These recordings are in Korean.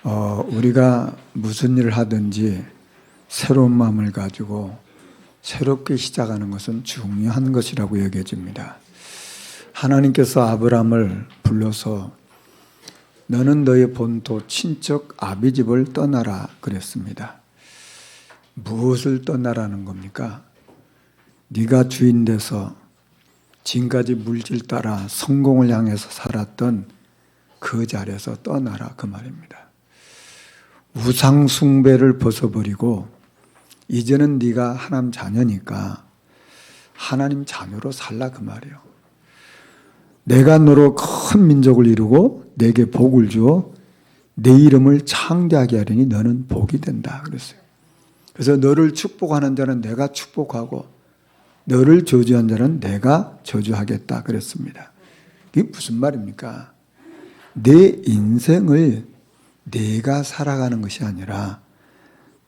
우리가 무슨 일을 하든지 새로운 마음을 가지고 새롭게 시작하는 것은 중요한 것이라고 여겨집니다. 하나님께서 아브라함을 불러서 너는 너의 본토 친척 아비집을 떠나라 그랬습니다. 무엇을 떠나라는 겁니까? 네가 주인 돼서 지금까지 물질 따라 성공을 향해서 살았던 그 자리에서 떠나라 그 말입니다. 우상 숭배를 벗어버리고 이제는 네가 하나님 자녀니까 하나님 자녀로 살라 그 말이에요. 내가 너로 큰 민족을 이루고 내게 복을 주어 내 이름을 창대하게 하리니 너는 복이 된다 그랬어요. 그래서 너를 축복하는 자는 내가 축복하고 너를 저주한 자는 내가 저주하겠다 그랬습니다. 이게 무슨 말입니까? 내 인생을 내가 살아가는 것이 아니라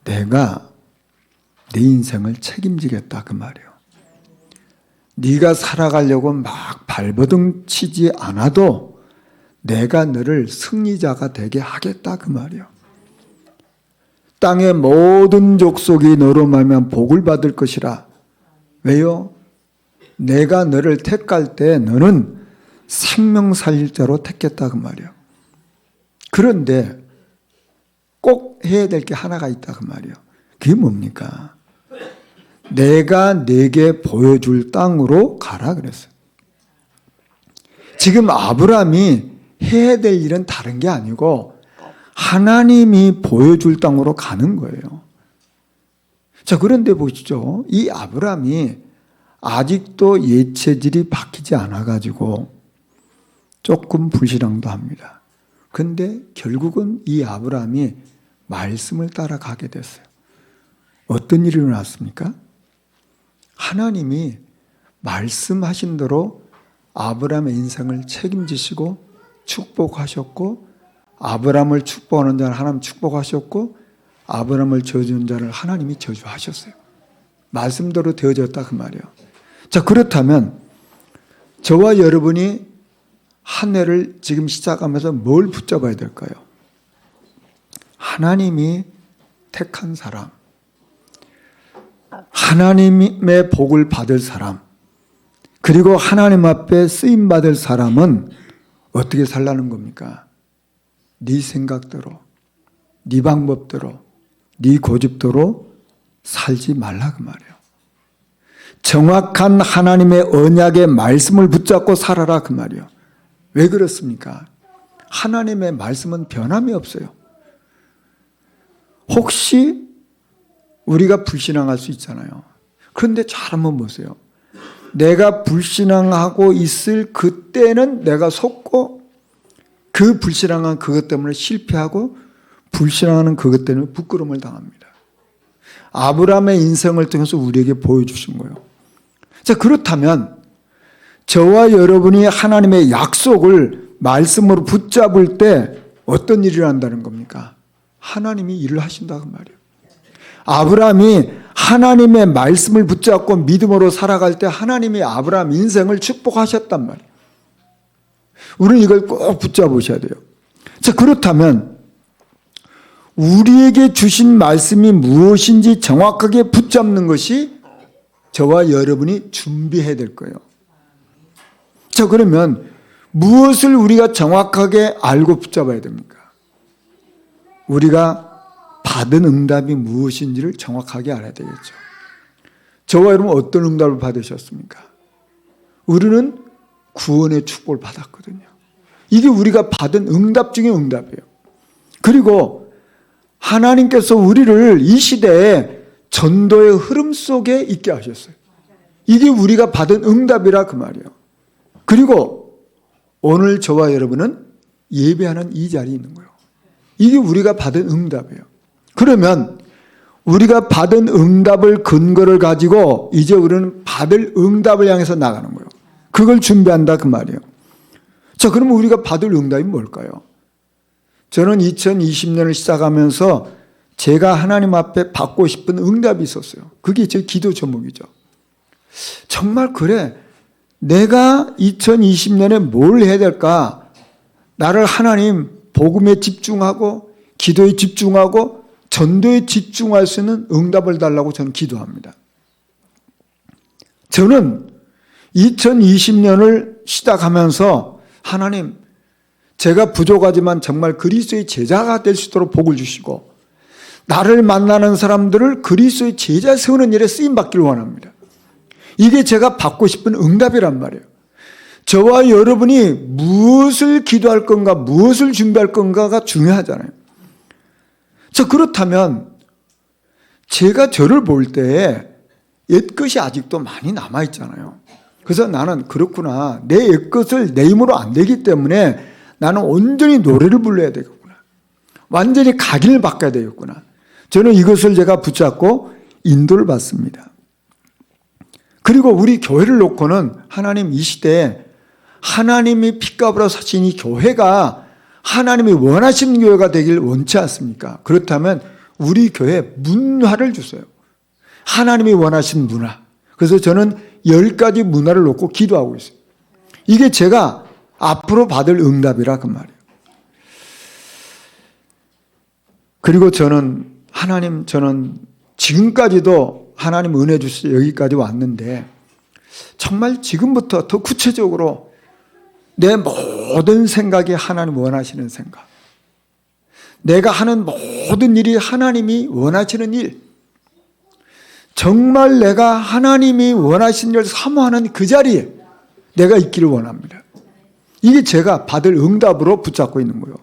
내가 내 인생을 책임지겠다 그 말이에요. 네가 살아가려고 막 발버둥 치지 않아도 내가 너를 승리자가 되게 하겠다 그 말이에요. 땅의 모든 족속이 너로 말미암아 복을 받을 것이라. 왜요? 내가 너를 택할 때 너는 생명 살릴 자로 택했다 그 말이에요. 그런데 꼭 해야 될 게 하나가 있다 그 말이에요. 그게 뭡니까? 내가 내게 보여줄 땅으로 가라 그랬어요. 지금 아브라함이 해야 될 일은 다른 게 아니고 하나님이 보여줄 땅으로 가는 거예요. 자, 그런데 보시죠. 이 아브라함이 아직도 예체질이 바뀌지 않아가지고 조금 불신앙도 합니다. 근데 결국은 이 아브라함이 말씀을 따라가게 됐어요. 어떤 일이 일어났습니까? 하나님이 말씀하신 대로 아브라함의 인생을 책임지시고 축복하셨고 아브라함을 축복하는 자를 하나님 축복하셨고 아브라함을 저주한 자를 하나님이 저주하셨어요. 말씀대로 되어졌다 그 말이에요. 자, 그렇다면 저와 여러분이 한 해를 지금 시작하면서 뭘 붙잡아야 될까요? 하나님이 택한 사람, 하나님의 복을 받을 사람, 그리고 하나님 앞에 쓰임받을 사람은 어떻게 살라는 겁니까? 네 생각대로, 네 방법대로, 네 고집대로 살지 말라 그 말이에요. 정확한 하나님의 언약의 말씀을 붙잡고 살아라 그 말이에요. 왜 그렇습니까? 하나님의 말씀은 변함이 없어요. 혹시 우리가 불신앙할 수 있잖아요. 그런데 잘 한번 보세요. 내가 불신앙하고 있을 그때는 내가 속고 그 불신앙한 그것 때문에 실패하고 불신앙하는 그것 때문에 부끄러움을 당합니다. 아브라함의 인생을 통해서 우리에게 보여주신 거예요. 자, 그렇다면 저와 여러분이 하나님의 약속을 말씀으로 붙잡을 때 어떤 일이 일어난다는 겁니까? 하나님이 일을 하신다 그 말이에요. 아브라함이 하나님의 말씀을 붙잡고 믿음으로 살아갈 때 하나님이 아브라함 인생을 축복하셨단 말이에요. 우리는 이걸 꼭 붙잡으셔야 돼요. 자, 그렇다면 우리에게 주신 말씀이 무엇인지 정확하게 붙잡는 것이 저와 여러분이 준비해야 될 거예요. 자, 그러면 무엇을 우리가 정확하게 알고 붙잡아야 됩니까? 우리가 받은 응답이 무엇인지를 정확하게 알아야 되겠죠. 저와 여러분 어떤 응답을 받으셨습니까? 우리는 구원의 축복을 받았거든요. 이게 우리가 받은 응답 중에 응답이에요. 그리고 하나님께서 우리를 이 시대에 전도의 흐름 속에 있게 하셨어요. 이게 우리가 받은 응답이라 그 말이에요. 그리고 오늘 저와 여러분은 예배하는 이 자리에 있는 거예요. 이게 우리가 받은 응답이에요. 그러면 우리가 받은 응답을 근거를 가지고 이제 우리는 받을 응답을 향해서 나가는 거예요. 그걸 준비한다 그 말이에요. 자, 그러면 우리가 받을 응답이 뭘까요? 저는 2020년을 시작하면서 제가 하나님 앞에 받고 싶은 응답이 있었어요. 그게 제 기도 제목이죠. 정말 그래, 내가 2020년에 뭘 해야 될까? 나를 하나님 복음에 집중하고 기도에 집중하고 전도에 집중할 수 있는 응답을 달라고 저는 기도합니다. 저는 2020년을 시작하면서 하나님, 제가 부족하지만 정말 그리스도의 제자가 될 수 있도록 복을 주시고 나를 만나는 사람들을 그리스도의 제자 세우는 일에 쓰임받기를 원합니다. 이게 제가 받고 싶은 응답이란 말이에요. 저와 여러분이 무엇을 기도할 건가, 무엇을 준비할 건가가 중요하잖아요. 그렇다면 제가 저를 볼 때 옛것이 아직도 많이 남아있잖아요. 그래서 나는 그렇구나. 내 옛것을 내 힘으로 안 되기 때문에 나는 온전히 노래를 불러야 되겠구나. 완전히 각인을 바꿔야 되겠구나. 저는 이것을 제가 붙잡고 인도를 받습니다. 그리고 우리 교회를 놓고는 하나님 이 시대에 하나님이 핏값으로 사신 이 교회가 하나님이 원하시는 교회가 되길 원치 않습니까? 그렇다면 우리 교회에 문화를 주세요. 하나님이 원하시는 문화. 그래서 저는 10가지 문화를 놓고 기도하고 있어요. 이게 제가 앞으로 받을 응답이라 그 말이에요. 그리고 저는 하나님, 저는 지금까지도 하나님 은혜 주셔서 여기까지 왔는데 정말 지금부터 더 구체적으로 내 모든 생각이 하나님 원하시는 생각, 내가 하는 모든 일이 하나님이 원하시는 일, 정말 내가 하나님이 원하시는 일을 사모하는 그 자리에 내가 있기를 원합니다. 이게 제가 받을 응답으로 붙잡고 있는 거예요.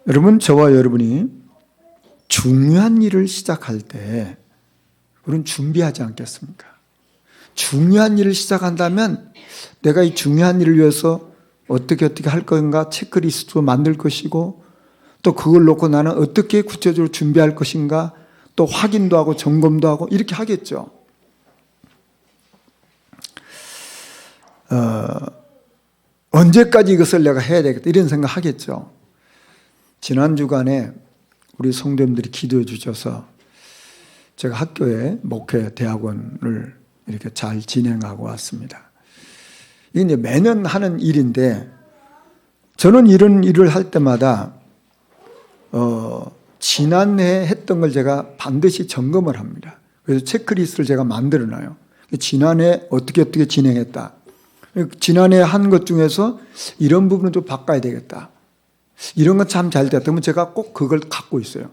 여러분, 저와 여러분이 중요한 일을 시작할 때 우리는 준비하지 않겠습니까? 중요한 일을 시작한다면 내가 이 중요한 일을 위해서 어떻게 할 건가 체크리스트도 만들 것이고 또 그걸 놓고 나는 어떻게 구체적으로 준비할 것인가 또 확인도 하고 점검도 하고 이렇게 하겠죠. 언제까지 이것을 내가 해야 되겠다 이런 생각 하겠죠. 지난 주간에 우리 성도님들이 기도해 주셔서 제가 학교에 목회 대학원을 이렇게 잘 진행하고 왔습니다. 이게 이제 매년 하는 일인데 저는 이런 일을 할 때마다 지난해 했던 걸 제가 반드시 점검을 합니다. 그래서 체크리스트를 제가 만들어 놔요. 지난해 어떻게 진행했다. 지난해 한 것 중에서 이런 부분은 좀 바꿔야 되겠다. 이런 건 참 잘 됐다. 그러면 제가 꼭 그걸 갖고 있어요.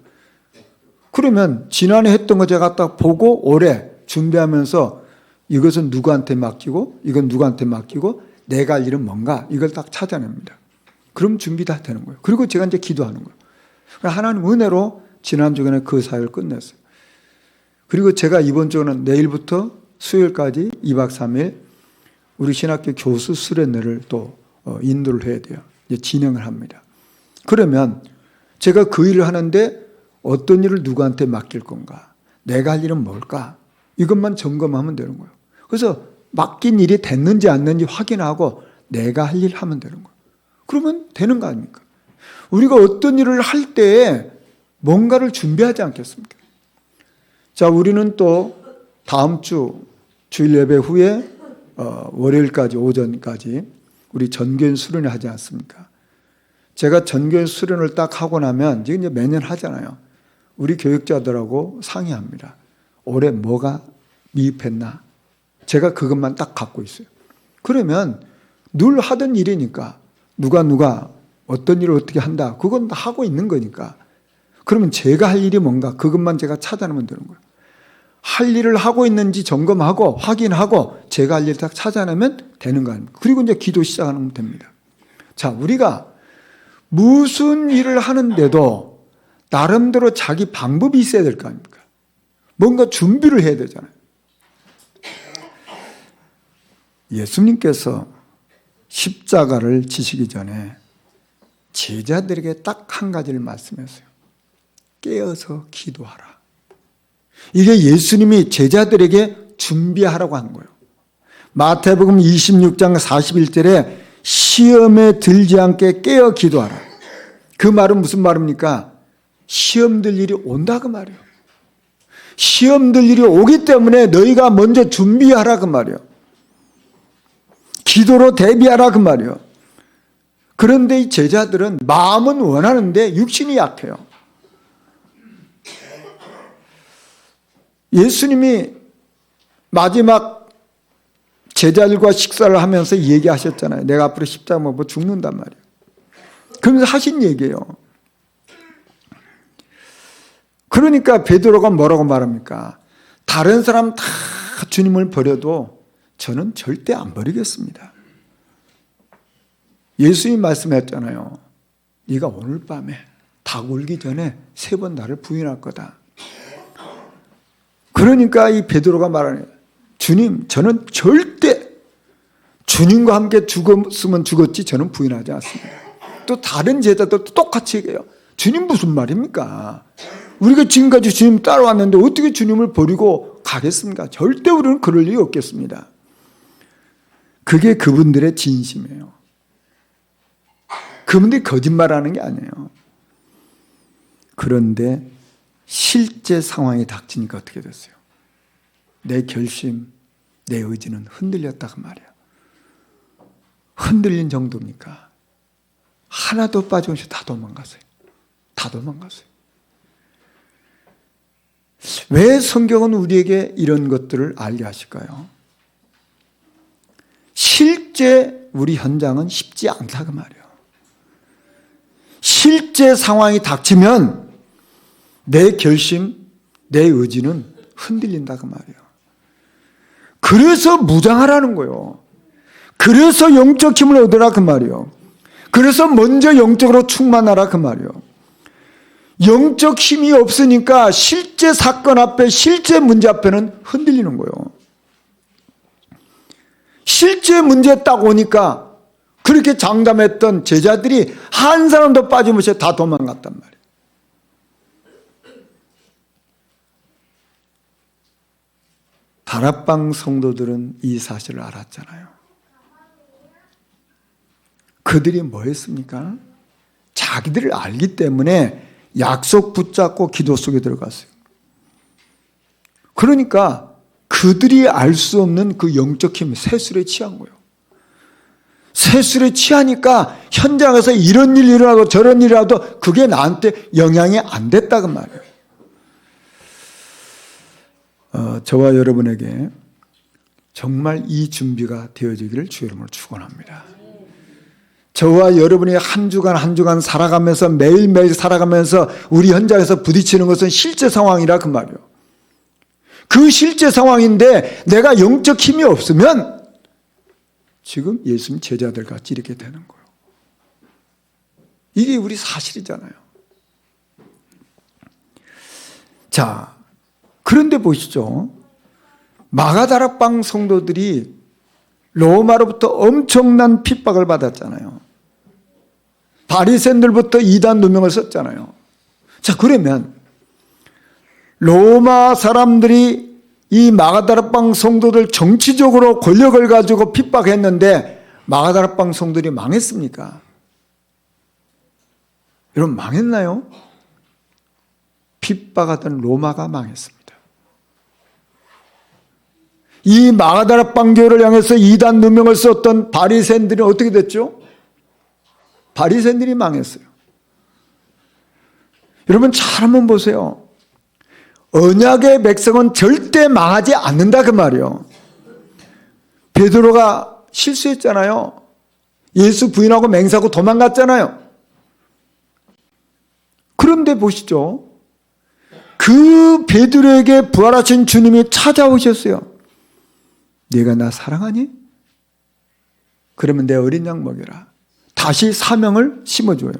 그러면 지난해 했던 거 제가 딱 보고 올해 준비하면서 이것은 누구한테 맡기고 이건 누구한테 맡기고 내가 할 일은 뭔가 이걸 딱 찾아냅니다. 그럼 준비 다 되는 거예요. 그리고 제가 이제 기도하는 거예요. 하나님 은혜로 지난 주간에 그 사역을 끝냈어요. 그리고 제가 이번 주는 내일부터 수요일까지 2박 3일 우리 신학교 교수 수련회를 또 인도를 해야 돼요. 이제 진행을 합니다. 그러면 제가 그 일을 하는데 어떤 일을 누구한테 맡길 건가? 내가 할 일은 뭘까? 이것만 점검하면 되는 거예요. 그래서 맡긴 일이 됐는지 안 됐는지 확인하고 내가 할 일 하면 되는 거예요. 그러면 되는 거 아닙니까? 우리가 어떤 일을 할 때에 뭔가를 준비하지 않겠습니까? 자, 우리는 또 다음 주 주일 예배 후에 월요일까지 오전까지 우리 전교인 수련회 하지 않습니까? 제가 전교인 수련을 딱 하고 나면 지금 이제 매년 하잖아요. 우리 교육자들하고 상의합니다. 올해 뭐가 미흡했나? 제가 그것만 딱 갖고 있어요. 그러면 늘 하던 일이니까 누가 어떤 일을 어떻게 한다. 그건 다 하고 있는 거니까. 그러면 제가 할 일이 뭔가 그것만 제가 찾아내면 되는 거예요. 할 일을 하고 있는지 점검하고 확인하고 제가 할 일을 딱 찾아내면 되는 거 아닙니까? 그리고 이제 기도 시작하면 됩니다. 자, 우리가 무슨 일을 하는데도 나름대로 자기 방법이 있어야 될 거 아닙니까? 뭔가 준비를 해야 되잖아요. 예수님께서 십자가를 지시기 전에 제자들에게 딱 한 가지를 말씀했어요. 깨어서 기도하라. 이게 예수님이 제자들에게 준비하라고 한 거예요. 마태복음 26장 41절에 시험에 들지 않게 깨어 기도하라. 그 말은 무슨 말입니까? 시험 들 일이 온다 그 말이에요. 시험 들 일이 오기 때문에 너희가 먼저 준비하라 그 말이에요. 기도로 대비하라 그 말이에요. 그런데 이 제자들은 마음은 원하는데 육신이 약해요. 예수님이 마지막 제자들과 식사를 하면서 얘기하셨잖아요. 내가 앞으로 십자가 못 보고 죽는단 말이에요. 그러면서 하신 얘기예요. 그러니까 베드로가 뭐라고 말합니까? 다른 사람 다 주님을 버려도 저는 절대 안 버리겠습니다. 예수님이 말씀했잖아요. 네가 오늘 밤에 닭 울기 전에 3번 나를 부인할 거다. 그러니까 이 베드로가 말하는 주님, 저는 절대 주님과 함께 죽었으면 죽었지 저는 부인하지 않습니다. 또 다른 제자들도 똑같이 얘기해요. 주님 무슨 말입니까? 우리가 지금까지 주님 따라왔는데 어떻게 주님을 버리고 가겠습니까? 절대 우리는 그럴 일이 없겠습니다. 그게 그분들의 진심이에요. 그분들이 거짓말하는 게 아니에요. 그런데 실제 상황이 닥치니까 어떻게 됐어요? 내 결심, 내 의지는 흔들렸다고 말이에요. 흔들린 정도입니까? 하나도 빠짐없이 다 도망갔어요. 다 도망갔어요. 왜 성경은 우리에게 이런 것들을 알게 하실까요? 실제 우리 현장은 쉽지 않다 그 말이에요. 실제 상황이 닥치면 내 결심, 내 의지는 흔들린다 그 말이에요. 그래서 무장하라는 거예요. 그래서 영적 힘을 얻으라 그 말이에요. 그래서 먼저 영적으로 충만하라 그 말이에요. 영적 힘이 없으니까 실제 사건 앞에, 실제 문제 앞에는 흔들리는 거예요. 실제 문제에 딱 오니까 그렇게 장담했던 제자들이 한 사람도 빠짐없이 다 도망갔단 말이에요. 다락방 성도들은 이 사실을 알았잖아요. 그들이 뭐 했습니까? 자기들을 알기 때문에 약속 붙잡고 기도 속에 들어갔어요. 그러니까 그들이 알 수 없는 그 영적 힘, 세술에 취한 거예요. 세술에 취하니까 현장에서 이런 일이 일어나고 저런 일이라도 그게 나한테 영향이 안 됐다고 말이에요. 저와 여러분에게 정말 이 준비가 되어지기를 주 이름으로 축원합니다. 저와 여러분이 한 주간 한 주간 살아가면서 매일매일 살아가면서 우리 현장에서 부딪히는 것은 실제 상황이라 그 말이에요. 그 실제 상황인데 내가 영적 힘이 없으면 지금 예수님 제자들 같이 이렇게 되는 거예요. 이게 우리 사실이잖아요. 자, 그런데 보시죠. 마가다락방 성도들이 로마로부터 엄청난 핍박을 받았잖아요. 바리새인들부터 이단 누명을 썼잖아요. 자, 그러면 로마 사람들이 이 마가다락방 성도들 정치적으로 권력을 가지고 핍박했는데 마가다락방 성도들이 망했습니까? 여러분 망했나요? 핍박하던 로마가 망했습니다. 이 마가다락방 교회를 향해서 이단 누명을 썼던 바리새인들이 어떻게 됐죠? 바리새인들이 망했어요. 여러분 잘 한번 보세요. 언약의 백성은 절대 망하지 않는다 그 말이에요. 베드로가 실수했잖아요. 예수 부인하고 맹세하고 도망갔잖아요. 그런데 보시죠. 그 베드로에게 부활하신 주님이 찾아오셨어요. 네가 나 사랑하니? 그러면 내 어린 양 먹여라. 다시 사명을 심어줘요.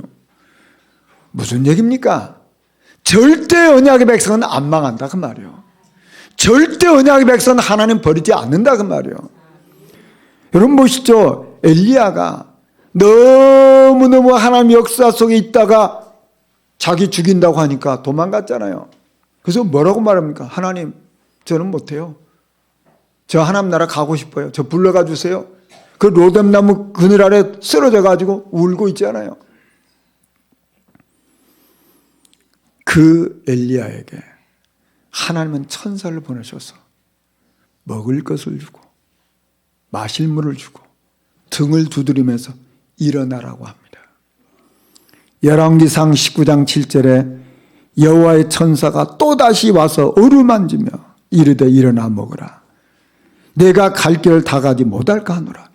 무슨 얘기입니까? 절대 언약의 백성은 안 망한다 그 말이에요. 절대 언약의 백성은 하나님 버리지 않는다 그 말이에요. 여러분 보시죠. 엘리야가 너무너무 하나님 역사 속에 있다가 자기 죽인다고 하니까 도망갔잖아요. 그래서 뭐라고 말합니까? 하나님 저는 못해요. 저 하나님 나라 가고 싶어요. 저 불러가 주세요. 그 로뎀나무 그늘 아래 쓰러져 가지고 울고 있잖아요. 그 엘리야에게 하나님은 천사를 보내셔서 먹을 것을 주고 마실 물을 주고 등을 두드리면서 일어나라고 합니다. 열왕기상 19장 7절에 여호와의 천사가 또다시 와서 어루만지며 이르되 일어나 먹으라. 내가 갈 길을 다 가지 못할까 하노라.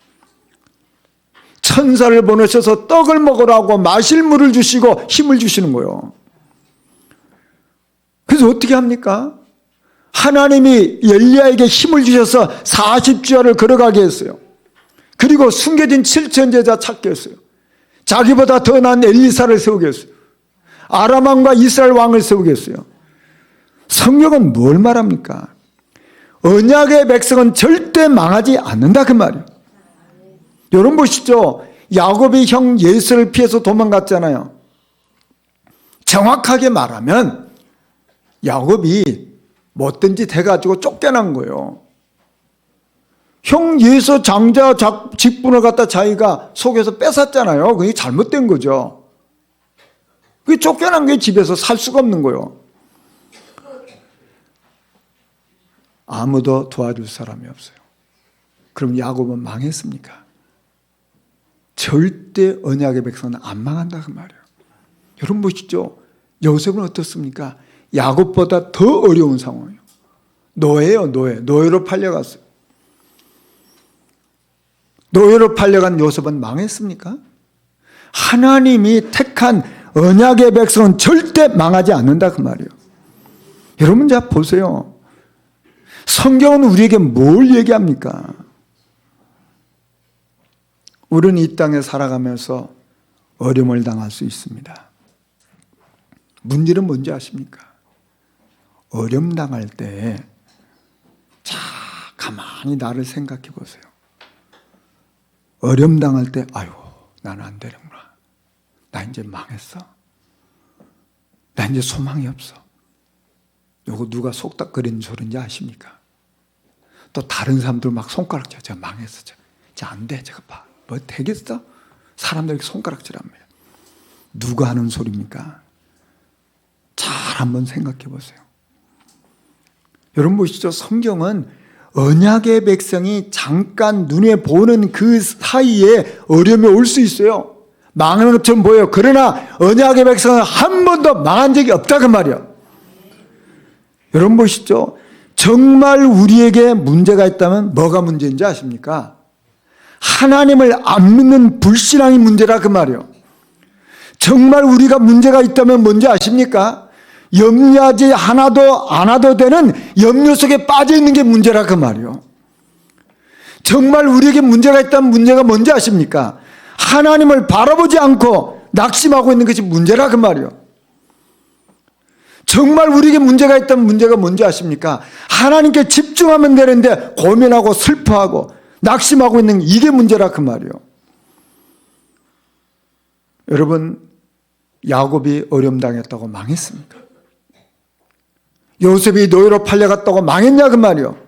천사를 보내셔서 떡을 먹으라고 마실 물을 주시고 힘을 주시는 거예요. 그래서 어떻게 합니까? 하나님이 엘리야에게 힘을 주셔서 40주야를 걸어가게 했어요. 그리고 숨겨진 7천 제자 찾게 했어요. 자기보다 더 나은 엘리사를 세우게 했어요. 아람 왕과 이스라엘 왕을 세우게 했어요. 성경은 뭘 말합니까? 언약의 백성은 절대 망하지 않는다 그 말이에요. 여러분 보시죠. 야곱이 형 예수를 피해서 도망갔잖아요. 정확하게 말하면 야곱이 뭐든지 돼가지고 쫓겨난 거예요. 형 예수 장자 직분을 갖다 자기가 속여서 뺏었잖아요. 그게 잘못된 거죠. 그게 쫓겨난 게 집에서 살 수가 없는 거예요. 아무도 도와줄 사람이 없어요. 그럼 야곱은 망했습니까? 절대 언약의 백성은 안 망한다 그 말이에요. 여러분 보시죠. 요셉은 어떻습니까? 야곱보다 더 어려운 상황이에요. 노예요, 노예. 노예로 팔려갔어요. 노예로 팔려간 요셉은 망했습니까? 하나님이 택한 언약의 백성은 절대 망하지 않는다 그 말이에요. 여러분 자 보세요. 성경은 우리에게 뭘 얘기합니까? 우리는 이 땅에 살아가면서 어려움을 당할 수 있습니다. 문제는 뭔지 아십니까? 어려움 당할 때 자, 가만히 나를 생각해 보세요. 어려움 당할 때 아유 나는 안 되는구나. 나 이제 망했어. 나 이제 소망이 없어. 요거 누가 속닥거리는 소리인지 아십니까? 또 다른 사람들 막 손가락질. 제가 망했어. 제가 안 돼. 제가 봐. 뭐 되겠어? 사람들에게 손가락질합니다. 누가 하는 소리입니까? 잘 한번 생각해 보세요. 여러분 보시죠. 성경은 언약의 백성이 잠깐 눈에 보는 그 사이에 어려움이 올 수 있어요. 망하는 것처럼 보여요. 그러나 언약의 백성은 한 번도 망한 적이 없다 그 말이에요. 여러분 보시죠. 정말 우리에게 문제가 있다면 뭐가 문제인지 아십니까? 하나님을 안 믿는 불신앙이 문제라 그 말이에요. 정말 우리가 문제가 있다면 뭔지 아십니까? 염려하지 하나도 안 하도 되는 염려 속에 빠져 있는 게 문제라 그 말이에요. 정말 우리에게 문제가 있다면 문제가 뭔지 아십니까? 하나님을 바라보지 않고 낙심하고 있는 것이 문제라 그 말이에요. 정말 우리에게 문제가 있다면 문제가 뭔지 아십니까? 하나님께 집중하면 되는데 고민하고 슬퍼하고 낙심하고 있는 이게 문제라 그 말이에요. 여러분 야곱이 어려움 당했다고 망했습니까? 요셉이 노예로 팔려갔다고 망했냐 그 말이에요.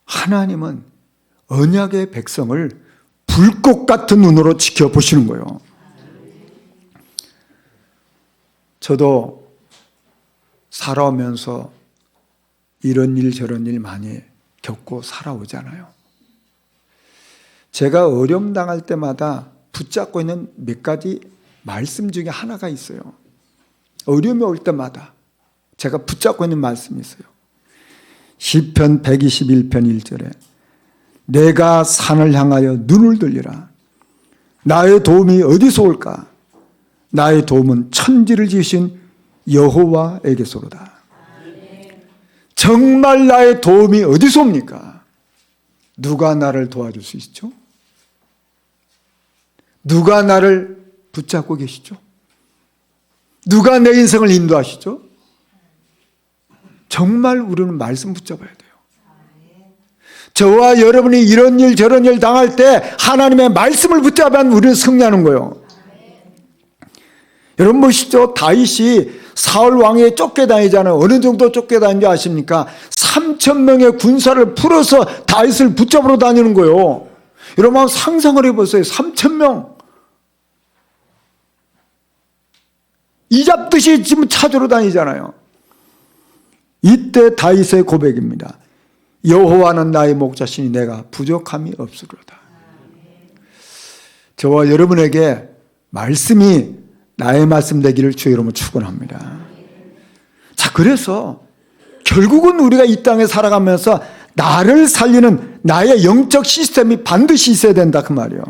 하나님은 언약의 백성을 불꽃 같은 눈으로 지켜보시는 거예요. 저도 살아오면서 이런 일 저런 일 많이 겪고 살아오잖아요. 제가 어려움 당할 때마다 붙잡고 있는 몇 가지 말씀 중에 하나가 있어요. 어려움이 올 때마다 제가 붙잡고 있는 말씀이 있어요. 시편 121편 1절에 내가 산을 향하여 눈을 들리라. 나의 도움이 어디서 올까? 나의 도움은 천지를 지으신 여호와에게서로다. 정말 나의 도움이 어디서 옵니까? 누가 나를 도와줄 수 있죠? 누가 나를 붙잡고 계시죠? 누가 내 인생을 인도하시죠? 정말 우리는 말씀 붙잡아야 돼요. 저와 여러분이 이런 일 저런 일 당할 때 하나님의 말씀을 붙잡으면 우리는 승리하는 거예요. 여러분 보시죠. 다윗이 사울 왕에 쫓겨다니잖아요. 어느 정도 쫓겨다니는지 아십니까? 3,000명의 군사를 풀어서 다윗을 붙잡으러 다니는 거예요. 여러분 한번 상상을 해보세요. 3,000명. 이잡듯이 지금 찾으러 다니잖아요. 이때 다윗의 고백입니다. 여호와는 나의 목자시니 내가 부족함이 없으리로다. 저와 여러분에게 말씀이 나의 말씀 되기를 주의 이름으로 축원합니다. 자, 그래서 결국은 우리가 이 땅에 살아가면서 나를 살리는 나의 영적 시스템이 반드시 있어야 된다 그 말이에요.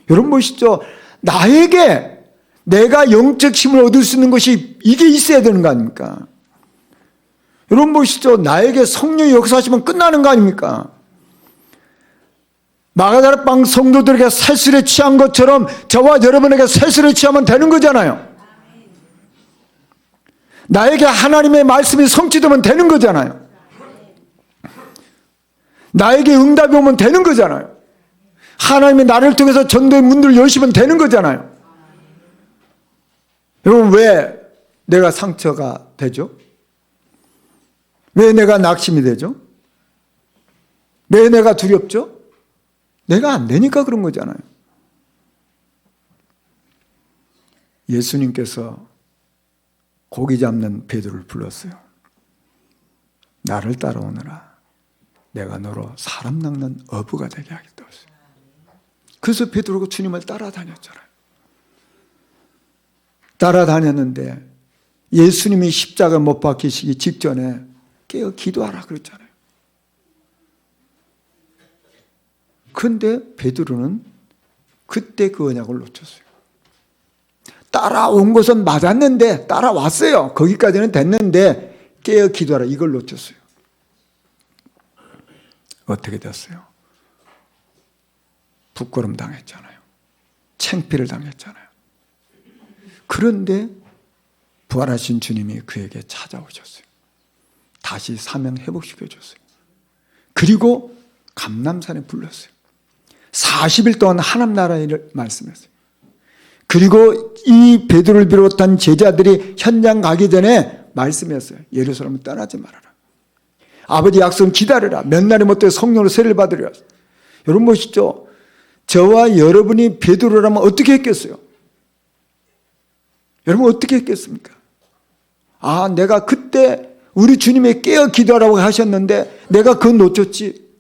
여러분 보시죠. 나에게 내가 영적 힘을 얻을 수 있는 것이 이게 있어야 되는 거 아닙니까? 여러분 보시죠. 나에게 성령이 역사하시면 끝나는 거 아닙니까? 마가다락방 성도들에게 새술에 취한 것처럼 저와 여러분에게 새술에 취하면 되는 거잖아요. 나에게 하나님의 말씀이 성취되면 되는 거잖아요. 나에게 응답이 오면 되는 거잖아요. 하나님이 나를 통해서 전도의 문들을 여시면 되는 거잖아요. 여러분, 왜 내가 상처가 되죠? 왜 내가 낙심이 되죠? 왜 내가 두렵죠? 내가 안 되니까 그런 거잖아요. 예수님께서 고기 잡는 베드로를 불렀어요. 나를 따라오너라. 내가 너로 사람 낚는 어부가 되게 하겠다. 그래서 베드로가 주님을 따라다녔잖아요. 따라다녔는데 예수님이 십자가 못 박히시기 직전에 깨어 기도하라 그랬잖아요. 그런데 베드로는 그때 그 언약을 놓쳤어요. 따라온 것은 맞았는데 따라왔어요. 거기까지는 됐는데 깨어 기도하라 이걸 놓쳤어요. 어떻게 됐어요? 부끄럼 당했잖아요. 창피를 당했잖아요. 그런데 부활하신 주님이 그에게 찾아오셨어요. 다시 사명 회복시켜줬어요. 그리고 감람산에 불렀어요. 40일 동안 하나님 나라의 일을 말씀했어요. 그리고 이 베드로를 비롯한 제자들이 현장 가기 전에 말씀했어요. 예루살렘을 떠나지 말아라. 아버지 약속은 기다려라. 몇 날이 못해 성령으로 세례를 받으리라. 여러분 보시죠. 저와 여러분이 베드로라면 어떻게 했겠어요? 여러분 어떻게 했겠습니까? 아, 내가 그때 우리 주님이 깨어 기도하라고 하셨는데 내가 그건 놓쳤지.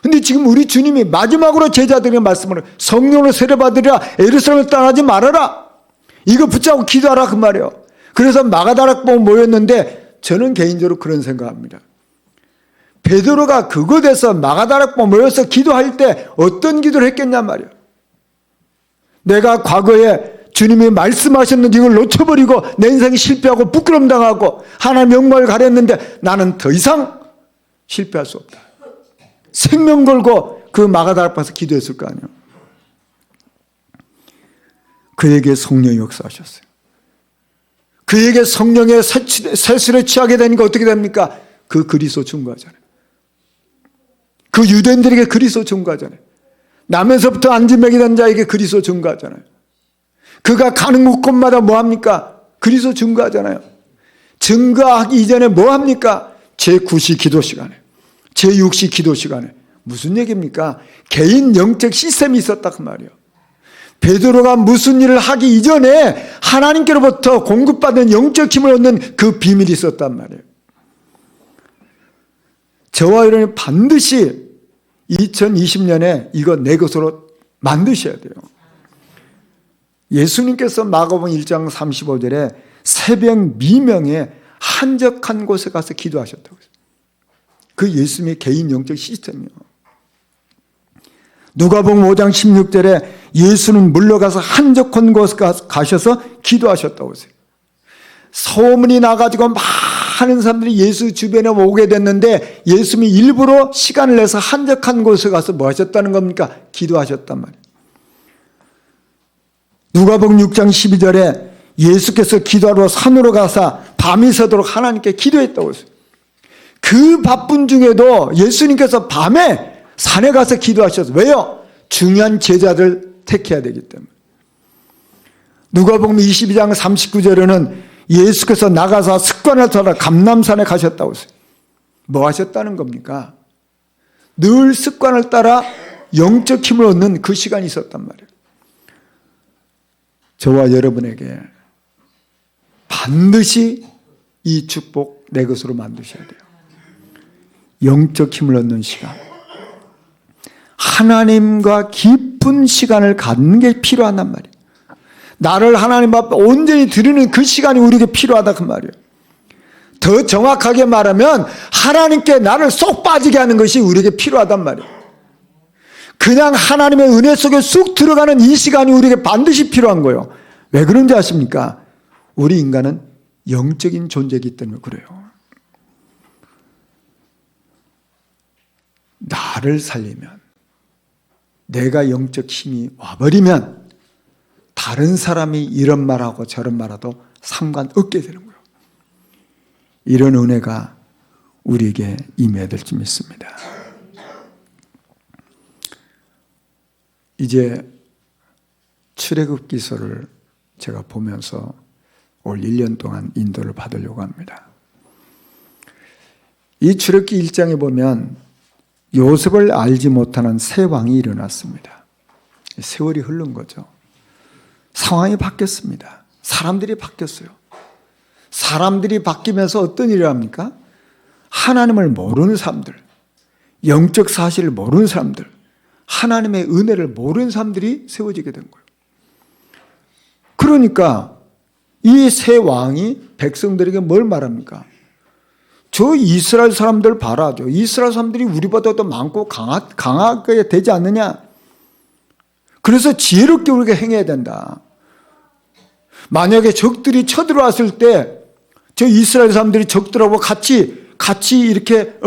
근데 지금 우리 주님이 마지막으로 제자들에게 말씀을 성령으로 세례받으리라. 예루살렘을 떠나지 말아라. 이거 붙잡고 기도하라 그 말이에요. 그래서 마가다락방 모였는데 저는 개인적으로 그런 생각합니다. 베드로가 그곳에서 마가다락방 모여서 기도할 때 어떤 기도를 했겠냔 말이에요. 내가 과거에 주님이 말씀하셨는데 이걸 놓쳐버리고 내 인생이 실패하고 부끄럼 당하고 하나님 영광을 가렸는데 나는 더 이상 실패할 수 없다. 생명 걸고 그 마가다락방에서 기도했을 거 아니에요. 그에게 성령이 역사하셨어요. 그에게 성령의 세술에 취하게 되니까 어떻게 됩니까? 그 그리스도 증거하잖아요. 그 유대인들에게 그리스도 증거하잖아요. 남에서부터 안진맥이 된 자에게 그리스도 증거하잖아요. 그가 가는 곳마다 뭐합니까? 그리스도 증거하잖아요. 증거하기 이전에 뭐합니까? 제9시 기도 시간에, 제6시 기도 시간에. 무슨 얘기입니까? 개인 영적 시스템이 있었다 그 말이에요. 베드로가 무슨 일을 하기 이전에 하나님께로부터 공급받은 영적 힘을 얻는 그 비밀이 있었단 말이에요. 저와 여러분이 반드시 2020년에 이거 내 것으로 만드셔야 돼요. 예수님께서 마가복음 1장 35절에 새벽 미명에 한적한 곳에 가서 기도하셨다고 했어요. 그 예수님의 개인 영적 시스템이요. 누가복음 5장 16절에 예수는 물러가서 한적한 곳에 가셔서 기도하셨다고 했어요. 소문이 나가지고 많은 사람들이 예수 주변에 오게 됐는데 예수님이 일부러 시간을 내서 한적한 곳에 가서 뭐 하셨다는 겁니까? 기도하셨단 말이에요. 누가복음 6장 12절에 예수께서 기도하러 산으로 가서 밤이 새도록 하나님께 기도했다고 했어요. 그 바쁜 중에도 예수님께서 밤에 산에 가서 기도하셨어요. 왜요? 중요한 제자들 택해야 되기 때문에. 누가복음 22장 39절에는 예수께서 나가서 습관을 따라 감람산에 가셨다고 했어요. 뭐 하셨다는 겁니까? 늘 습관을 따라 영적 힘을 얻는 그 시간이 있었단 말이에요. 저와 여러분에게 반드시 이 축복 내 것으로 만드셔야 돼요. 영적 힘을 얻는 시간. 하나님과 깊은 깊은 시간을 갖는 게 필요하단 말이에요. 나를 하나님 앞에 온전히 드리는 그 시간이 우리에게 필요하다 그 말이에요. 더 정확하게 말하면 하나님께 나를 쏙 빠지게 하는 것이 우리에게 필요하단 말이에요. 그냥 하나님의 은혜 속에 쑥 들어가는 이 시간이 우리에게 반드시 필요한 거예요. 왜 그런지 아십니까? 우리 인간은 영적인 존재이기 때문에 그래요. 나를 살리면, 내가 영적 힘이 와버리면 다른 사람이 이런 말하고 저런 말하도 상관없게 되는 거예요. 이런 은혜가 우리에게 임해야 될 줄 믿습니다. 이제 출애굽기서를 제가 보면서 올 1년 동안 인도를 받으려고 합니다. 이 출애굽기 1장에 보면 요셉을 알지 못하는 새 왕이 일어났습니다. 세월이 흐른 거죠. 상황이 바뀌었습니다. 사람들이 바뀌었어요. 사람들이 바뀌면서 어떤 일을 합니까? 하나님을 모르는 사람들, 영적 사실을 모르는 사람들, 하나님의 은혜를 모르는 사람들이 세워지게 된 거예요. 그러니까 이 새 왕이 백성들에게 뭘 말합니까? 저 이스라엘 사람들 봐라. 저 이스라엘 사람들이 우리보다 더 많고 강하게 되지 않느냐? 그래서 지혜롭게 우리가 행해야 된다. 만약에 적들이 쳐들어왔을 때 저 이스라엘 사람들이 적들하고 같이 이렇게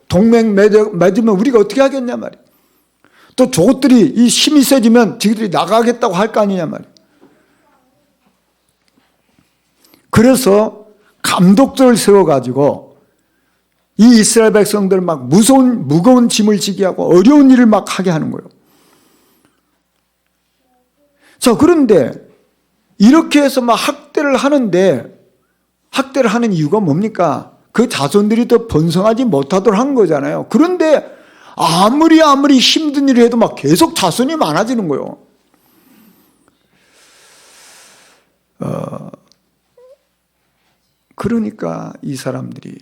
동맹 맺으면 우리가 어떻게 하겠냐 말이에요. 또 저것들이 이 힘이 세지면 저들이 나가겠다고 할 거 아니냐 말이에요. 그래서 감독들을 세워가지고 이 이스라엘 백성들 막 무거운 짐을 지게 하고 어려운 일을 막 하게 하는 거예요. 자, 그런데 이렇게 해서 막 학대를 하는데 학대를 하는 이유가 뭡니까? 그 자손들이 더 번성하지 못하도록 한 거잖아요. 그런데 아무리 힘든 일을 해도 막 계속 자손이 많아지는 거예요. 그러니까 이 사람들이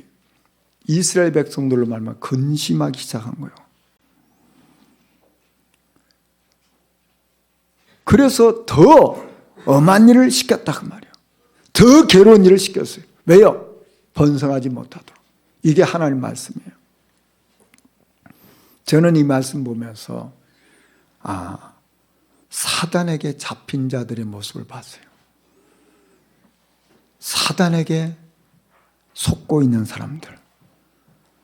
이스라엘 백성들로 말하면 근심하기 시작한 거예요. 그래서 더 엄한 일을 시켰다 그 말이에요. 더 괴로운 일을 시켰어요. 왜요? 번성하지 못하도록. 이게 하나님 말씀이에요. 저는 이 말씀 보면서 사단에게 잡힌 자들의 모습을 봤어요. 사단에게 속고 있는 사람들,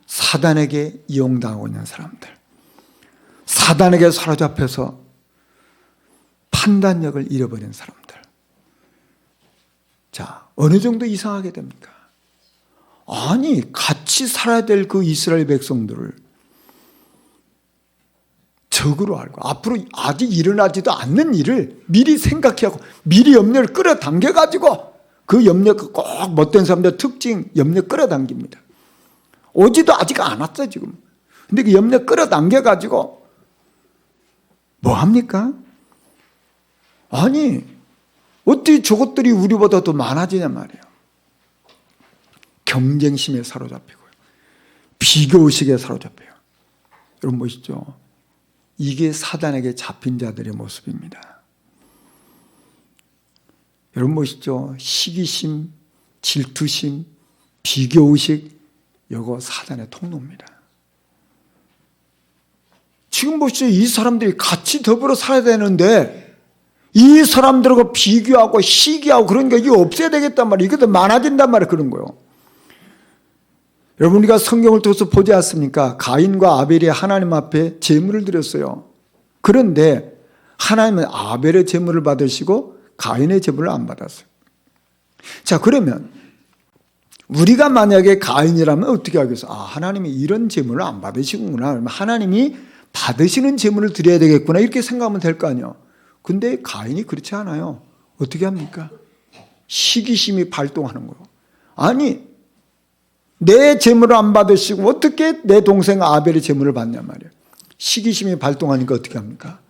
사단에게 이용당하고 있는 사람들, 사단에게 사로잡혀서 판단력을 잃어버린 사람들. 자, 어느 정도 이상하게 됩니까? 아니, 같이 살아야 될 그 이스라엘 백성들을 적으로 알고 앞으로 아직 일어나지도 않는 일을 미리 생각하고 미리 염려를 끌어당겨가지고 그 염려가 꼭 못된 사람들 특징 염려 끌어당깁니다. 오지도 아직 안 왔어 지금. 근데 그 염려 끌어당겨가지고 뭐 합니까? 아니 어떻게 저것들이 우리보다 더 많아지냐 말이에요. 경쟁심에 사로잡히고요. 비교의식에 사로잡혀요. 여러분 보시죠. 이게 사단에게 잡힌 자들의 모습입니다. 여러분 보시죠. 시기심, 질투심, 비교의식, 이거 사단의 통로입니다. 지금 보시죠. 이 사람들이 같이 더불어 살아야 되는데 이 사람들하고 비교하고 시기하고 그런 게 이거 없애야 되겠단 말이에요. 이게 더 많아진단 말이에요. 그런 거요. 여러분 우리가 성경을 통해서 보지 않습니까? 가인과 아벨이 하나님 앞에 제물을 드렸어요. 그런데 하나님은 아벨의 제물을 받으시고 가인의 제물을 안 받았어요. 자, 그러면 우리가 만약에 가인이라면 어떻게 하겠어? 하나님이 이런 제물을 안 받으시구나. 그러면 하나님이 받으시는 제물을 드려야 되겠구나. 이렇게 생각하면 될 거 아니에요. 근데 가인이 그렇지 않아요. 어떻게 합니까? 시기심이 발동하는 거예요. 아니 내 제물을 안 받으시고 어떻게 내 동생 아벨의 제물을 받냐 말이에요. 시기심이 발동하니까 어떻게 합니까?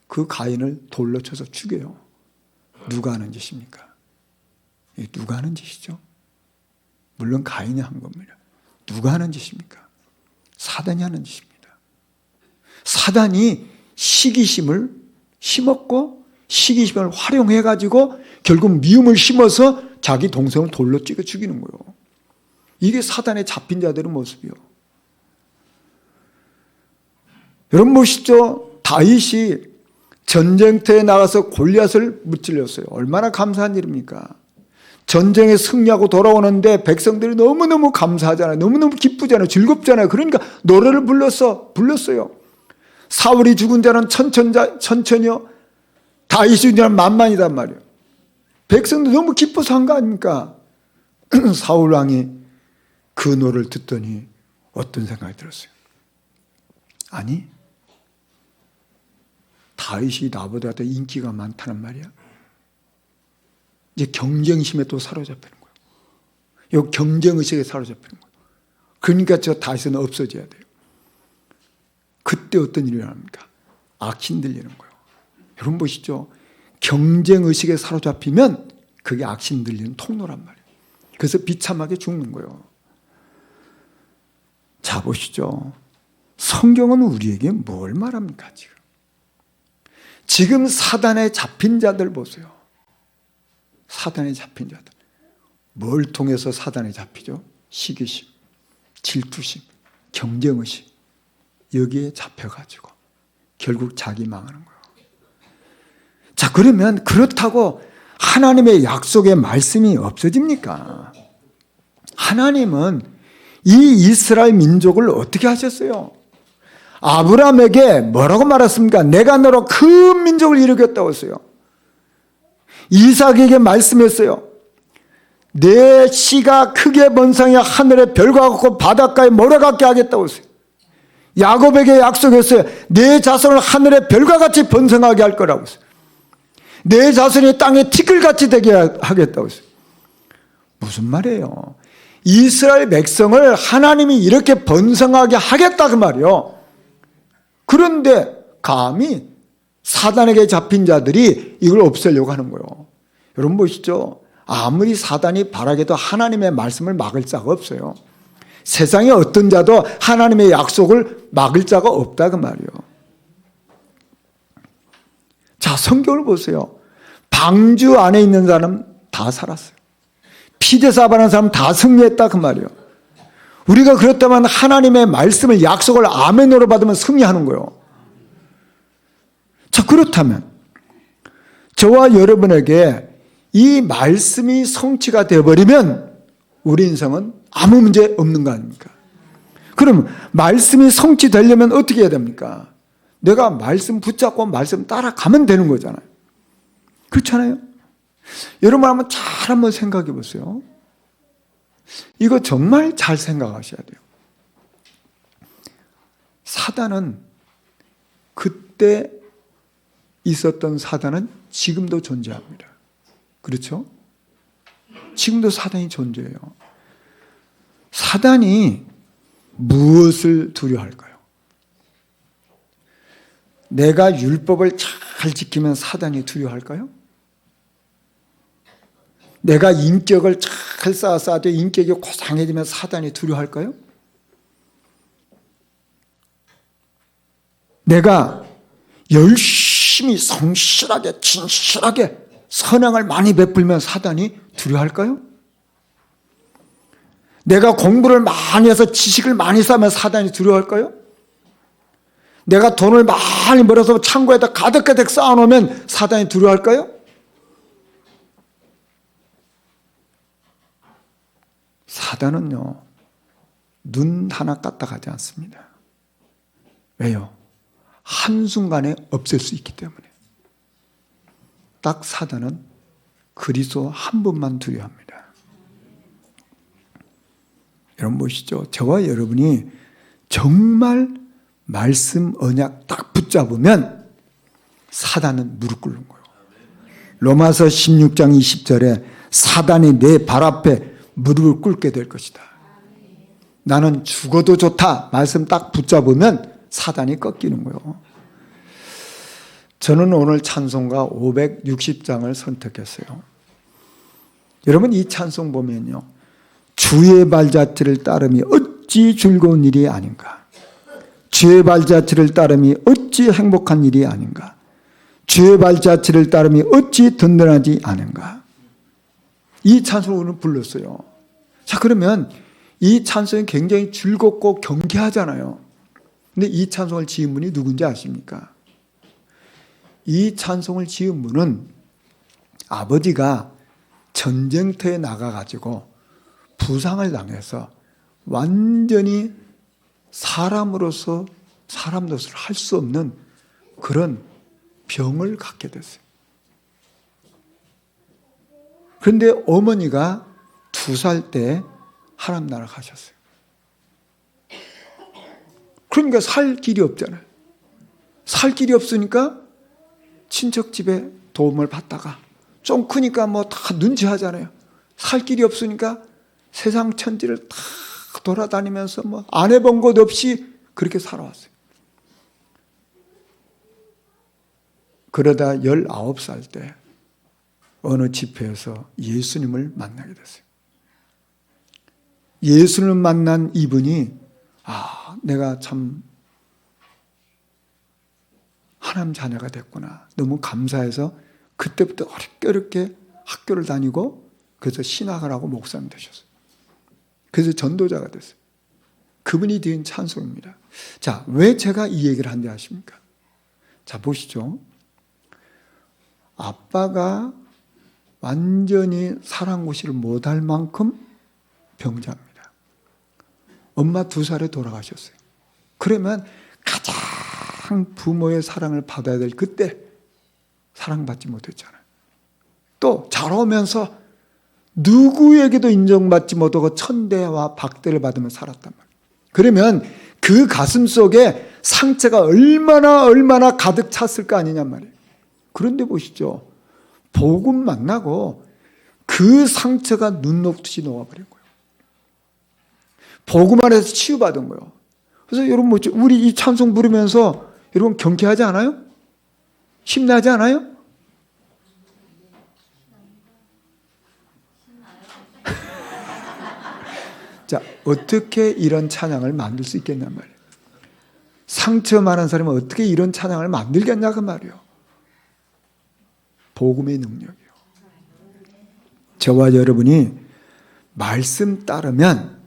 그 가인을 돌로 쳐서 죽여요. 누가 하는 짓입니까? 누가 하는 짓이죠? 물론 가인이 한 겁니다. 누가 하는 짓입니까? 사단이 하는 짓입니다. 사단이 시기심을 심었고 시기심을 활용해가지고 결국 미움을 심어서 자기 동생을 돌로 찍어 죽이는 거예요. 이게 사단에 잡힌 자들의 모습이요. 여러분 보시죠. 다윗이 전쟁터에 나가서 골리앗을 무찔렀어요. 얼마나 감사한 일입니까? 전쟁에 승리하고 돌아오는데 백성들이 너무너무 감사하잖아요. 너무너무 기쁘잖아요. 즐겁잖아요. 그러니까 노래를 불렀어요. 사울이 죽은 자는 천천히요. 다윗이 죽은 자는 만만이단 말이에요. 백성들 너무 기뻐서 한 거 아닙니까? 사울 왕이 그 노래를 듣더니 어떤 생각이 들었어요? 아니, 다윗이 나보다 더 인기가 많다는 말이야. 이제 경쟁심에 또 사로잡히는 거예요. 이 경쟁의식에 사로잡히는 거예요. 그러니까 저 다윗은 없어져야 돼요. 그때 어떤 일이 일어납니까? 악이 흔들리는 거예요. 여러분 보시죠. 경쟁의식에 사로잡히면 그게 악이 흔들리는 통로란 말이에요. 그래서 비참하게 죽는 거예요. 자, 보시죠. 성경은 우리에게 뭘 말합니까, 지금? 지금 사단에 잡힌 자들 보세요. 사단에 잡힌 자들. 뭘 통해서 사단에 잡히죠? 시기심, 질투심, 경쟁의식. 여기에 잡혀가지고 결국 자기 망하는 거예요. 자, 그러면 그렇다고 하나님의 약속의 말씀이 없어집니까? 하나님은 이 이스라엘 민족을 어떻게 하셨어요? 아브라함에게 뭐라고 말했습니까? 내가 너로 큰 민족을 이루겠다고 했어요. 이삭에게 말씀했어요. 내 씨가 크게 번성해 하늘의 별과 같고 바닷가에 모래 같게 하겠다고 했어요. 야곱에게 약속했어요. 내 자손을 하늘의 별과 같이 번성하게 할 거라고 했어요. 내 자손이 땅에 티끌같이 되게 하겠다고 했어요. 무슨 말이에요? 이스라엘 백성을 하나님이 이렇게 번성하게 하겠다 그 말이에요. 그런데 감히 사단에게 잡힌 자들이 이걸 없애려고 하는 거예요. 여러분 보시죠. 아무리 사단이 바라게도 하나님의 말씀을 막을 자가 없어요. 세상에 어떤 자도 하나님의 약속을 막을 자가 없다 그 말이에요. 자, 성경을 보세요. 방주 안에 있는 사람 다 살았어요. 피대사업하는 사람 다 승리했다 그 말이에요. 우리가 그렇다면 하나님의 말씀을 약속을 아멘으로 받으면 승리하는 거예요. 자, 그렇다면 저와 여러분에게 이 말씀이 성취가 되어버리면 우리 인생은 아무 문제 없는 거 아닙니까? 그럼 말씀이 성취되려면 어떻게 해야 됩니까? 내가 말씀 붙잡고 말씀 따라가면 되는 거잖아요. 그렇잖아요? 여러분 한번 생각해 보세요. 이거 정말 잘 생각하셔야 돼요. 사단은 그때 있었던 사단은 지금도 존재합니다. 그렇죠? 지금도 사단이 존재해요. 사단이 무엇을 두려워할까요? 내가 율법을 잘 지키면 사단이 두려워할까요? 내가 인격을 잘 쌓아도 인격이 고상해지면 사단이 두려워할까요? 내가 열심히 성실하게 진실하게 선행을 많이 베풀면 사단이 두려워할까요? 내가 공부를 많이 해서 지식을 많이 쌓으면 사단이 두려워할까요? 내가 돈을 많이 벌어서 창고에다 가득가득 쌓아놓으면 사단이 두려워할까요? 사단은요, 눈 하나 까딱하지 않습니다. 왜요? 한순간에 없앨 수 있기 때문에. 딱 사단은 그리스도 한 분만 두려워합니다. 여러분 보시죠. 저와 여러분이 정말 말씀 언약 딱 붙잡으면 사단은 무릎 꿇는 거예요. 로마서 16장 20절에 사단이 내 발 앞에 무릎을 꿇게 될 것이다. 나는 죽어도 좋다. 말씀 딱 붙잡으면 사단이 꺾이는 거예요. 저는 오늘 찬송가 560장을 선택했어요. 여러분 이 찬송 보면요. 주의 발자취를 따름이 어찌 즐거운 일이 아닌가. 주의 발자취를 따름이 어찌 행복한 일이 아닌가. 주의 발자취를 따름이 어찌 든든하지 않은가. 이 찬송을 오늘 불렀어요. 자, 그러면 이 찬송이 굉장히 즐겁고 경쾌하잖아요. 근데 이 찬송을 지은 분이 누군지 아십니까? 이 찬송을 지은 분은 아버지가 전쟁터에 나가가지고 부상을 당해서 완전히 사람으로서 사람 노릇을 할 수 없는 그런 병을 갖게 됐어요. 그런데 어머니가 2살 때 하나님 나라 가셨어요. 그러니까 살 길이 없잖아요. 살 길이 없으니까 친척 집에 도움을 받다가 좀 크니까 뭐 다 눈치하잖아요. 살 길이 없으니까 세상 천지를 다 돌아다니면서 뭐 안 해본 것 없이 그렇게 살아왔어요. 그러다 19살 때 어느 집회에서 예수님을 만나게 됐어요. 예수님을 만난 이분이 내가 참 하나님 자녀가 됐구나. 너무 감사해서 그때부터 어렵게 학교를 다니고 그래서 신학을 하고 목사님 되셨어요. 그래서 전도자가 됐어요. 그분이 지은 찬송입니다. 자, 왜 제가 이 얘기를 한지 아십니까? 자, 보시죠. 아빠가 완전히 사랑구실을 못할 만큼 병자입니다. 엄마 2살에 돌아가셨어요. 그러면 가장 부모의 사랑을 받아야 될 그때 사랑받지 못했잖아요. 또 자라오면서 누구에게도 인정받지 못하고 천대와 박대를 받으며 살았단 말이에요. 그러면 그 가슴 속에 상처가 얼마나 가득 찼을 거 아니냔 말이에요. 그런데 보시죠. 복음 만나고 그 상처가 눈 녹듯이 녹아버린 거예요. 복음 안에서 치유받은 거예요. 그래서 여러분 우리 이 찬송 부르면서 여러분 경쾌하지 않아요? 힘나지 않아요? 자, 어떻게 이런 찬양을 만들 수 있겠냔 말이에요. 상처 많은 사람은 어떻게 이런 찬양을 만들겠냐 그 말이에요. 복음의 능력이요. 저와 여러분이 말씀 따르면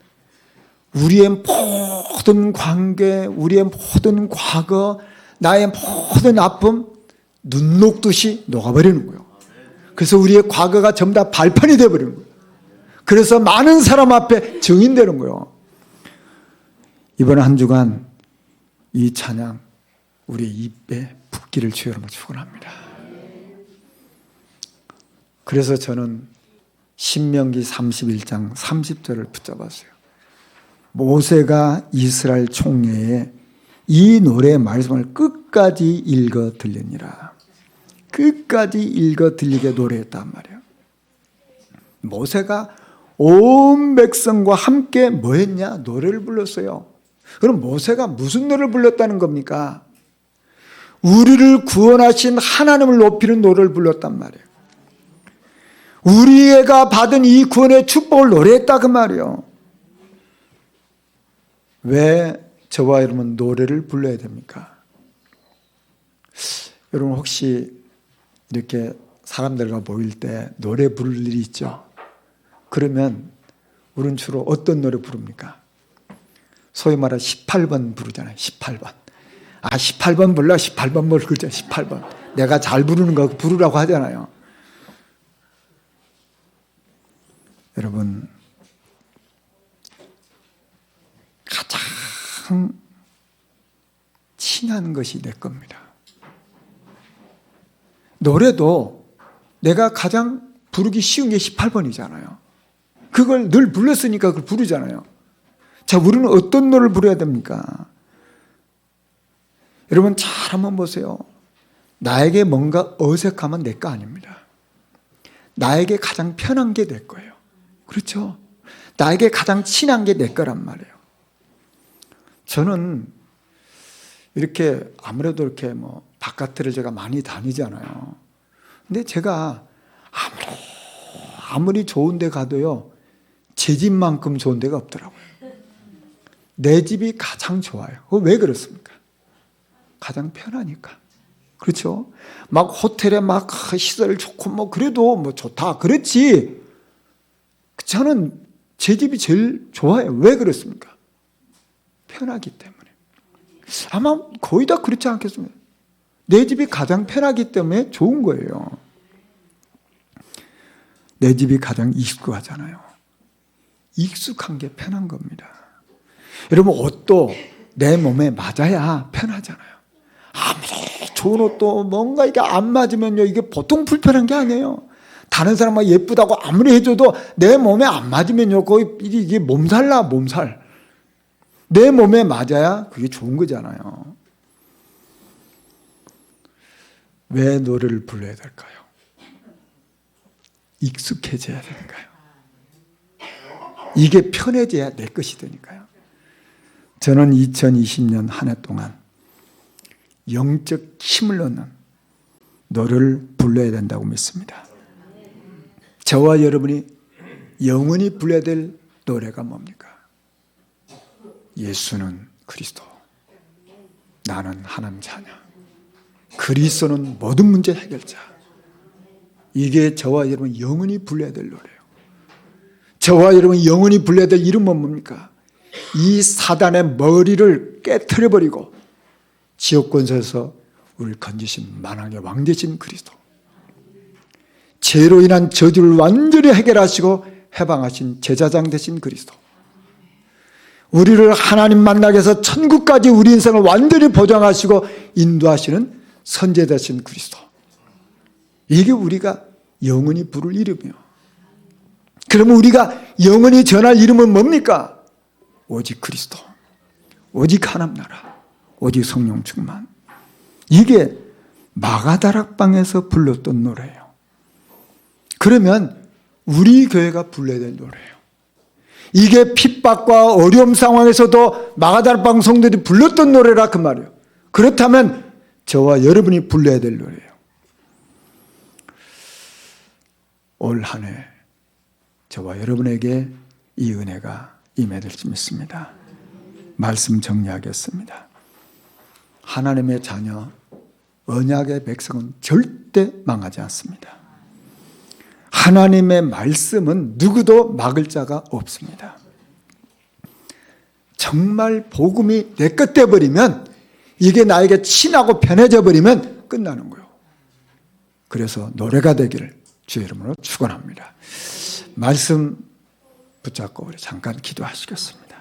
우리의 모든 관계, 우리의 모든 과거, 나의 모든 아픔 눈 녹듯이 녹아버리는 거예요. 그래서 우리의 과거가 전부 다 발판이 되어버리는 거예요. 그래서 많은 사람 앞에 증인되는 거예요. 이번 한 주간 이 찬양 우리 입에 붓기를 주여 여러분 축원합니다. 그래서 저는 신명기 31장 30절을 붙잡았어요. 모세가 이스라엘 총회에 이 노래의 말씀을 끝까지 읽어 들리니라. 끝까지 읽어 들리게 노래했단 말이에요. 모세가 온 백성과 함께 뭐 했냐? 노래를 불렀어요. 그럼 모세가 무슨 노래를 불렀다는 겁니까? 우리를 구원하신 하나님을 높이는 노래를 불렀단 말이에요. 우리가 받은 이 구원의 축복을 노래했다 그 말이에요. 왜 저와 여러분 노래를 불러야 됩니까? 여러분 혹시 이렇게 사람들과 모일 때 노래 부를 일이 있죠? 그러면 우리는 주로 어떤 노래 부릅니까? 소위 말해 18번 부르잖아요. 18번. 18번 불러. 18번 뭘 그러죠? 18번. 내가 잘 부르는 거 부르라고 하잖아요. 여러분 가장 친한 것이 내 겁니다. 노래도 내가 가장 부르기 쉬운 게 18번이잖아요. 그걸 늘 불렀으니까 그걸 부르잖아요. 자, 우리는 어떤 노래를 부려야 됩니까? 여러분 잘 한번 보세요. 나에게 뭔가 어색하면 내 거 아닙니다. 나에게 가장 편한 게 내 거예요. 그렇죠? 나에게 가장 친한 게 내 거란 말이에요. 저는 이렇게 아무래도 이렇게 뭐 바깥을 제가 많이 다니잖아요. 근데 제가 아무리 좋은 데 가도요, 제 집만큼 좋은 데가 없더라고요. 내 집이 가장 좋아요. 왜 그렇습니까? 가장 편하니까. 그렇죠? 막 호텔에 막 시설 좋고 뭐 그래도 뭐 좋다. 그렇지. 저는 제 집이 제일 좋아요. 왜 그렇습니까? 편하기 때문에. 아마 거의 다 그렇지 않겠습니까? 내 집이 가장 편하기 때문에 좋은 거예요. 내 집이 가장 익숙하잖아요. 익숙한 게 편한 겁니다. 여러분, 옷도 내 몸에 맞아야 편하잖아요. 아무리 좋은 옷도 뭔가 이게 안 맞으면요, 이게 보통 불편한 게 아니에요. 다른 사람만 예쁘다고 아무리 해줘도 내 몸에 안 맞으면요, 거의 이게 몸살나, 몸살. 내 몸에 맞아야 그게 좋은 거잖아요. 왜 노래를 불러야 될까요? 익숙해져야 되니까요. 이게 편해져야 내 것이 되니까요. 저는 2020년 한 해 동안 영적 힘을 얻는 노래를 불러야 된다고 믿습니다. 저와 여러분이 영원히 불러야 될 노래가 뭡니까? 예수는 그리스도, 나는 하나님 자녀, 그리스도는 모든 문제 해결자. 이게 저와 여러분 영원히 불러야 될 노래예요. 저와 여러분 영원히 불러야 될 이름은 뭡니까? 이 사단의 머리를 깨트려버리고 지옥 권세에서 우리를 건지신 만왕의 왕 되신 그리스도, 죄로 인한 저주를 완전히 해결하시고 해방하신 제사장 되신 그리스도, 우리를 하나님 만나게 해서 천국까지 우리 인생을 완전히 보장하시고 인도하시는 선제 되신 그리스도, 이게 우리가 영원히 부를 이름이요. 그러면 우리가 영원히 전할 이름은 뭡니까? 오직 그리스도, 오직 하나님 나라, 오직 성령 충만. 이게 마가다락방에서 불렀던 노래예요. 그러면 우리 교회가 불러야 될 노래예요. 이게 핍박과 어려움 상황에서도 마가다락방 성도들이 불렀던 노래라 그 말이에요. 그렇다면 저와 여러분이 불러야 될 노래예요. 올 한 해 저와 여러분에게 이 은혜가 임해될 수 있습니다. 말씀 정리하겠습니다. 하나님의 자녀, 언약의 백성은 절대 망하지 않습니다. 하나님의 말씀은 누구도 막을 자가 없습니다. 정말 복음이 내 것 되어버리면, 이게 나에게 친하고 편해져 버리면 끝나는 거예요. 그래서 노래가 되기를 주의 이름으로 축원합니다. 말씀 붙잡고 우리 잠깐 기도하시겠습니다.